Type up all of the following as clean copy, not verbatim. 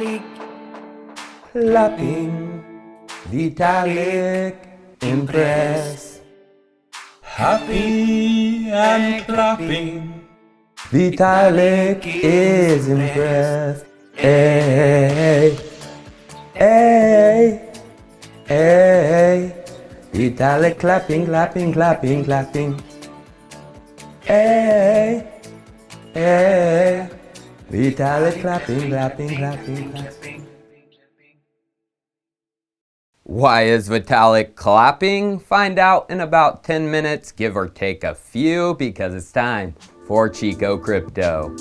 Vitalik clapping, Vitalik impressed. Happy and clapping, Vitalik is impressed. Hey, hey, hey. Vitalik clapping, clapping, clapping, clapping. Hey, hey. Vitalik clapping, clapping, clapping, clapping. Why is Vitalik clapping? Find out in about 10 minutes, give or take a few, because it's time for Chico Crypto.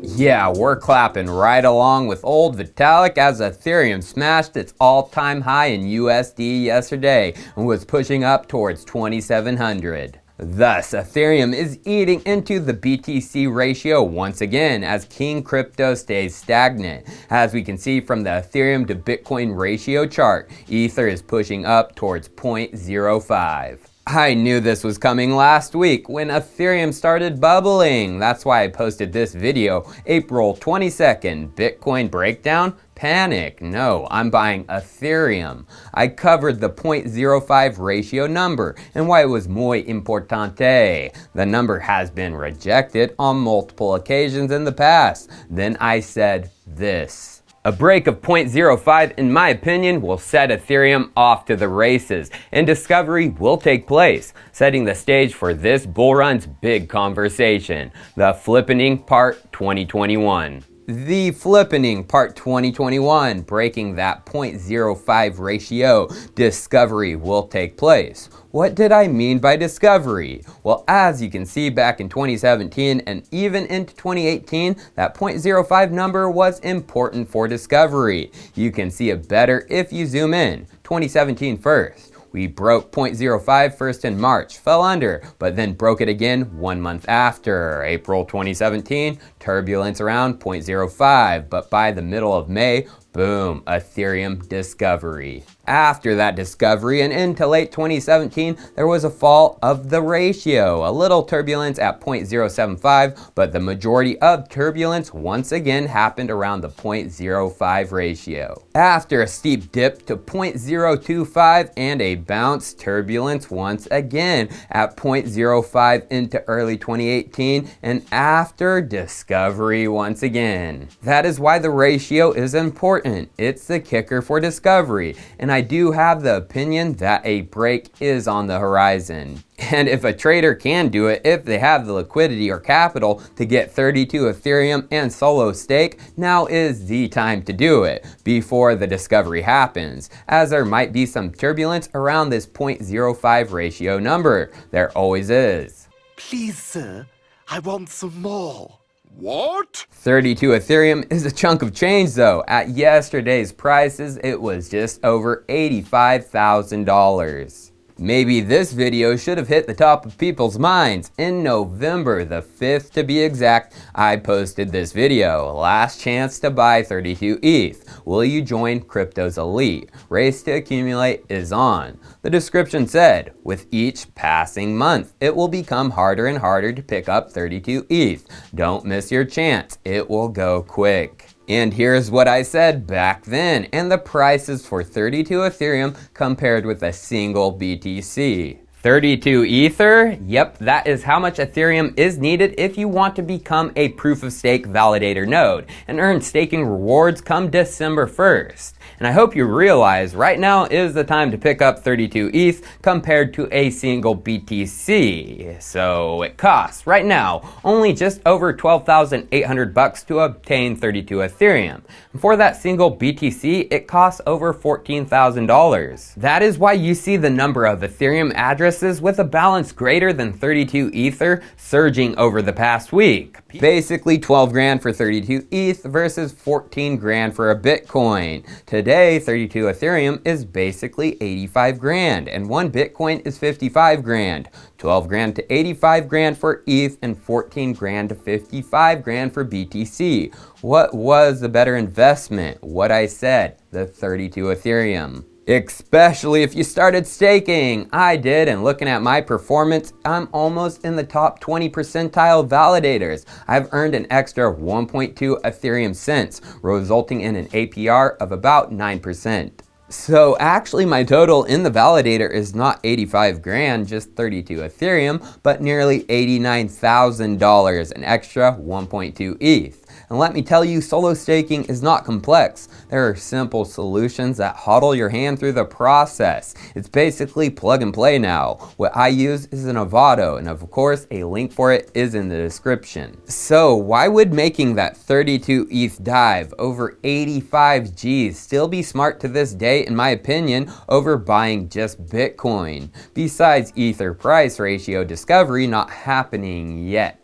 Yeah, we're clapping right along with old Vitalik as Ethereum smashed its all-time high in USD yesterday and was pushing up towards 2,700. Thus, Ethereum is eating into the BTC ratio once again as King Crypto stays stagnant. As we can see from the Ethereum to Bitcoin ratio chart, Ether is pushing up towards 0.05. I knew this was coming last week when Ethereum started bubbling. That's why I posted this video, April 22nd, Bitcoin breakdown. Panic. No, I'm buying Ethereum. I covered the 0.05 ratio number and why it was muy importante. The number has been rejected on multiple occasions in the past. Then I said this. A break of 0.05, in my opinion, will set Ethereum off to the races, and discovery will take place, setting the stage for this bull run's big conversation, the flippening part 2021. The flippening part 2021, breaking that 0.05 ratio, discovery will take place. What did I mean by discovery? Well, as you can see back in 2017 and even into 2018, that 0.05 number was important for discovery. You can see it better if you zoom in. 2017 first. We broke 0.05 first in March, fell under, but then broke it again 1 month after. April 2017, turbulence around 0.05, but by the middle of May, boom, Ethereum discovery. After that discovery and into late 2017, there was a fall of the ratio. A little turbulence at 0.075, but the majority of turbulence once again happened around the 0.05 ratio. After a steep dip to 0.025 and a bounce, turbulence once again at 0.05 into early 2018, and after discovery once again. That is why the ratio is important. It's the kicker for discovery, and I do have the opinion that a break is on the horizon. And if a trader can do it, if they have the liquidity or capital to get 32 Ethereum and solo stake, now is the time to do it before the discovery happens, as there might be some turbulence around this 0.05 ratio number. There always is. Please, sir, I want some more. What? 32 Ethereum is a chunk of change though. At yesterday's prices, it was just over $85,000. Maybe this video should have hit the top of people's minds. In November the 5th to be exact, I posted this video. Last chance to buy 32 ETH. Will you join crypto's elite? Race to accumulate is on. The description said, with each passing month, it will become harder and harder to pick up 32 ETH. Don't miss your chance. It will go quick. And here's what I said back then, and the prices for 32 Ethereum compared with a single BTC. 32 Ether? Yep, that is how much Ethereum is needed if you want to become a proof of stake validator node and earn staking rewards come December 1st. And I hope you realize right now is the time to pick up 32 ETH compared to a single BTC. So it costs right now only just over 12,800 bucks to obtain 32 Ethereum. And for that single BTC, it costs over $14,000. That is why you see the number of Ethereum addresses with a balance greater than 32 Ether surging over the past week. Basically 12 grand for 32 ETH versus 14 grand for a Bitcoin. Today, 32 Ethereum is basically 85 grand and 1 Bitcoin is 55 grand. 12 grand to 85 grand for ETH and 14 grand to 55 grand for BTC. What was the better investment? What I said, the 32 Ethereum. Especially if you started staking. I did, and looking at my performance, I'm almost in the top 20 percentile validators. I've earned an extra 1.2 Ethereum cents, resulting in an APR of about 9%. So actually my total in the validator is not 85 grand, just 32 Ethereum, but nearly $89,000, an extra 1.2 ETH. And let me tell you, solo staking is not complex. There are simple solutions that hodl your hand through the process. It's basically plug and play now. What I use is an Avado, and of course a link for it is in the description. So why would making that 32 ETH dive over 85 Gs still be smart to this day, in my opinion, over buying just Bitcoin? Besides Ether price ratio discovery not happening yet.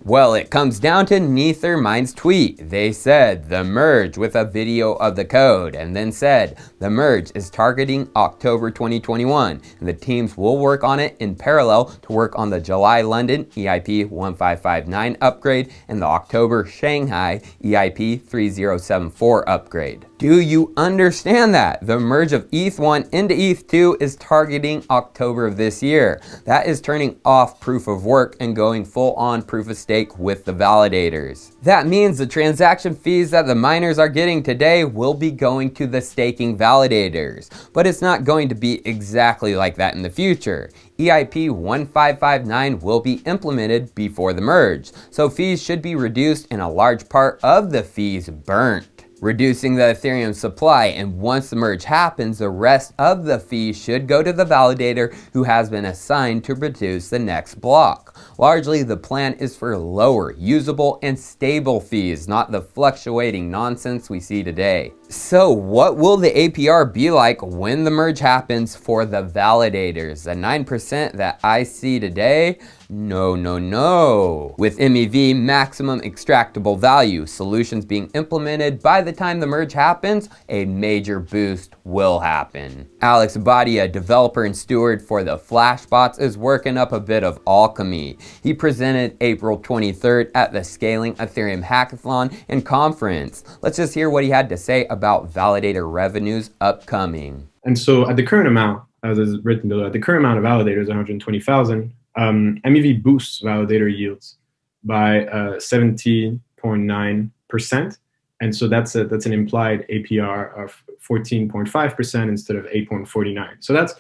Well, it comes down to Nethermind's tweet. They said the merge with a video of the code, and then said the merge is targeting October 2021, and the teams will work on it in parallel to work on the July London EIP 1559 upgrade and the October Shanghai EIP 3074 upgrade. Do you understand that? The merge of ETH1 into ETH2 is targeting October of this year. That is turning off proof of work and going full on proof of stake with the validators. That means the transaction fees that the miners are getting today will be going to the staking validators, but it's not going to be exactly like that in the future. EIP 1559 will be implemented before the merge, so fees should be reduced and a large part of the fees burnt, reducing the Ethereum supply. And once the merge happens, the rest of the fees should go to the validator who has been assigned to produce the next block. Largely, the plan is for lower, usable, and stable fees, not the fluctuating nonsense we see today. So what will the APR be like when the merge happens for the validators? The 9% that I see today? No, no, no. With MEV, maximum extractable value, solutions being implemented by the time the merge happens, a major boost will happen. Alex Abadi, developer and steward for the Flashbots, is working up a bit of alchemy. He presented April 23rd at the Scaling Ethereum Hackathon and Conference. Let's just hear what he had to say about validator revenues upcoming. And so at the current amount, as is written below, at the current amount of validators, 120,000, MEV boosts validator yields by 17.9%. And so that's an implied APR of 14.5% instead of 8.49. So that's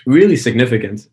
really significant,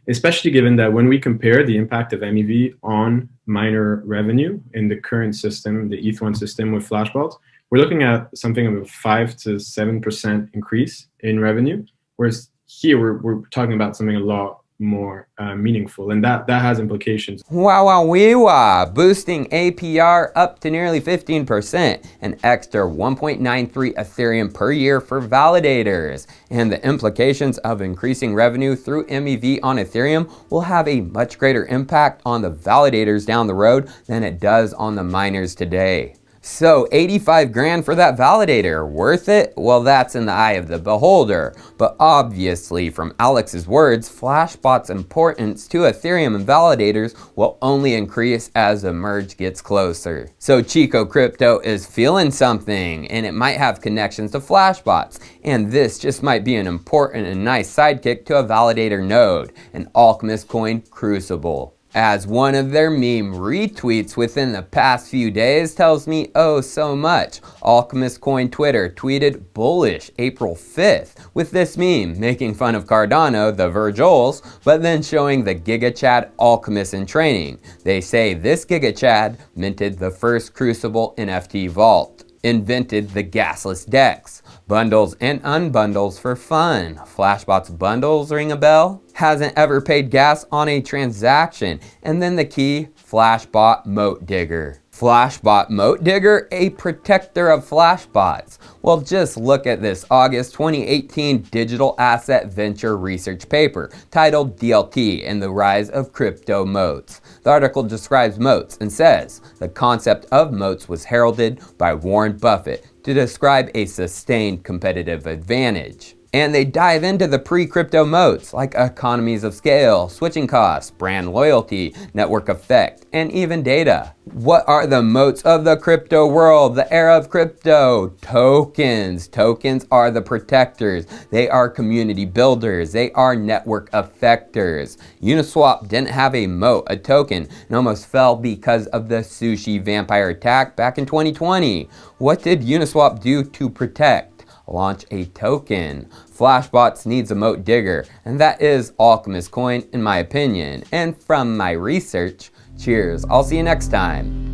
especially given that when we compare the impact of MEV on miner revenue in the current system, the ETH1 system with Flashbots, we're looking at something of a 5 to 7% increase in revenue, whereas here we're talking about something a lot more meaningful, and that has implications. Wow, boosting APR up to nearly 15%, an extra 1.93 Ethereum per year for validators. And the implications of increasing revenue through MEV on Ethereum will have a much greater impact on the validators down the road than it does on the miners today. So 85 grand for that validator, worth it? Well, that's in the eye of the beholder. But obviously, from Alex's words, Flashbot's importance to Ethereum and validators will only increase as the merge gets closer. So Chico Crypto is feeling something, and it might have connections to Flashbots. And this just might be an important and nice sidekick to a validator node, an Alchemist coin Crucible. As one of their meme retweets within the past few days tells me oh so much. Alchemist Coin Twitter tweeted bullish April 5th with this meme making fun of Cardano, the Virgils, but then showing the GigaChad Alchemist in training. They say this GigaChad minted the first Crucible NFT vault, invented the gasless DEX, bundles and unbundles for fun. Flashbot's bundles ring a bell? Hasn't ever paid gas on a transaction. And then the key, Flashbot Moat Digger. Flashbot Moat Digger, a protector of Flashbots. Well, just look at this August 2018 digital asset venture research paper titled DLT and the Rise of Crypto Moats. The article describes moats and says the concept of moats was heralded by Warren Buffett to describe a sustained competitive advantage. And they dive into the pre-crypto moats like economies of scale, switching costs, brand loyalty, network effect, and even data. What are the moats of the crypto world, the era of crypto? Tokens. Tokens are the protectors. They are community builders. They are network effectors. Uniswap didn't have a moat, a token, and almost fell because of the sushi vampire attack back in 2020. What did Uniswap do to protect? Launch a token. Flashbot needs a moat digger, and that is Alchemist coin in my opinion. And from my research, cheers. I'll see you next time.